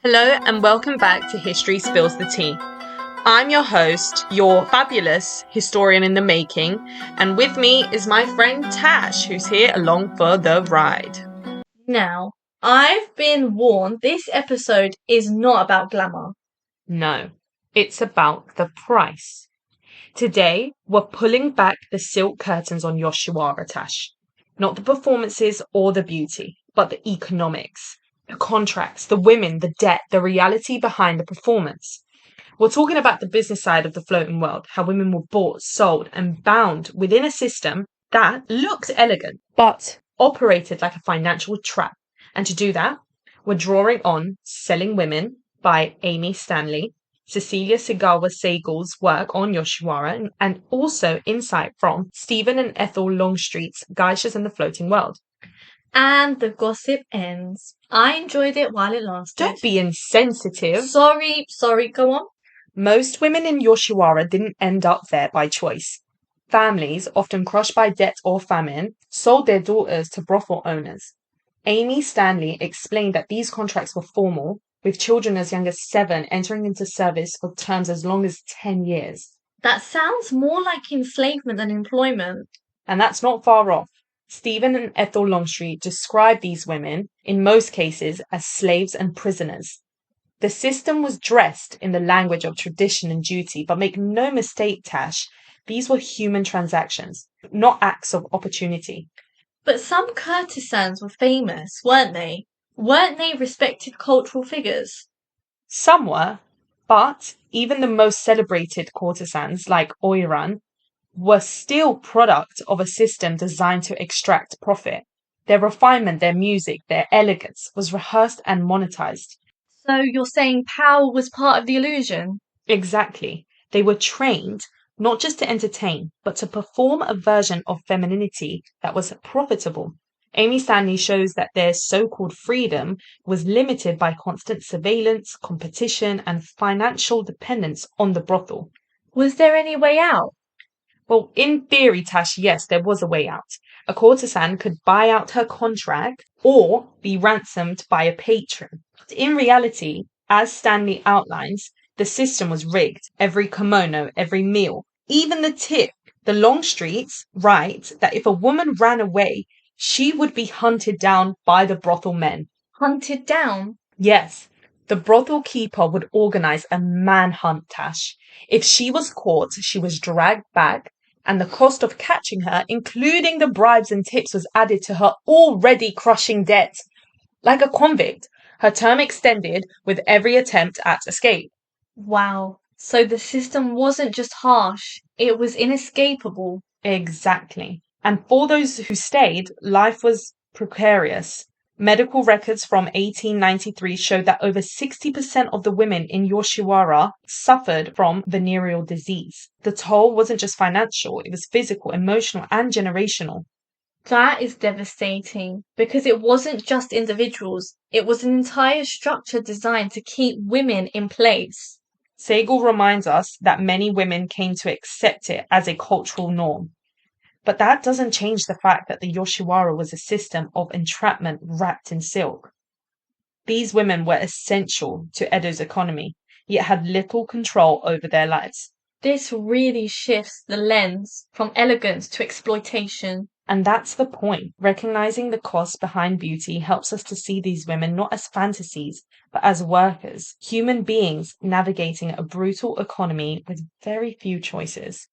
Hello and welcome back to History Spills the Tea. I'm your host, your fabulous historian in the making, and with me is my friend Tash, who's here along for the ride. Now, I've been warned this episode is not about glamour. No, it's about the price. Today, we're pulling back the silk curtains on Yoshiwara, Tash. Not the performances or the beauty, but the economics. The contracts, the women, the debt, the reality behind the performance. We're talking about the business side of the floating world, how women were bought, sold, and bound within a system that looked elegant, but operated like a financial trap. And to do that, we're drawing on Selling Women by Amy Stanley, Cecilia Segawa Segal's work on Yoshiwara, and also insight from Stephen and Ethel Longstreet's Geishas and the Floating World. And the gossip ends. I enjoyed it while it lasted. Don't be insensitive. Sorry, go on. Most women in Yoshiwara didn't end up there by choice. Families, often crushed by debt or famine, sold their daughters to brothel owners. Amy Stanley explained that these contracts were formal, with children as young as 7 entering into service for terms as long as 10 years. That sounds more like enslavement than employment. And that's not far off. Stephen and Ethel Longstreet describe these women, in most cases, as slaves and prisoners. The system was dressed in the language of tradition and duty, but make no mistake, Tash, these were human transactions, not acts of opportunity. But some courtesans were famous, weren't they? Weren't they respected cultural figures? Some were, but even the most celebrated courtesans, like Oiran, were still product of a system designed to extract profit. Their refinement, their music, their elegance was rehearsed and monetized. So you're saying power was part of the illusion? Exactly. They were trained not just to entertain, but to perform a version of femininity that was profitable. Amy Stanley shows that their so-called freedom was limited by constant surveillance, competition, and financial dependence on the brothel. Was there any way out? Well, in theory, Tash, yes, there was a way out. A courtesan could buy out her contract or be ransomed by a patron. In reality, as Stanley outlines, the system was rigged. Every kimono, every meal, even the tip. The Longstreets write that if a woman ran away, she would be hunted down by the brothel men. Hunted down? Yes, the brothel keeper would organize a manhunt, Tash. If she was caught, she was dragged back, and the cost of catching her, including the bribes and tips, was added to her already crushing debt. Like a convict, her term extended with every attempt at escape. Wow. So the system wasn't just harsh, it was inescapable. Exactly. And for those who stayed, life was precarious. Medical records from 1893 showed that over 60% of the women in Yoshiwara suffered from venereal disease. The toll wasn't just financial, it was physical, emotional, and generational. That is devastating because it wasn't just individuals, it was an entire structure designed to keep women in place. Segal reminds us that many women came to accept it as a cultural norm. But that doesn't change the fact that the Yoshiwara was a system of entrapment wrapped in silk. These women were essential to Edo's economy, yet had little control over their lives. This really shifts the lens from elegance to exploitation. And that's the point. Recognizing the cost behind beauty helps us to see these women not as fantasies, but as workers, human beings navigating a brutal economy with very few choices.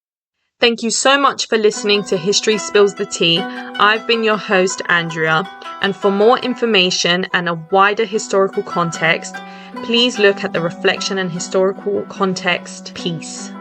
Thank you so much for listening to History Spills the Tea. I've been your host, Andrea, and for more information and a wider historical context, please look at the Reflection and Historical Context piece.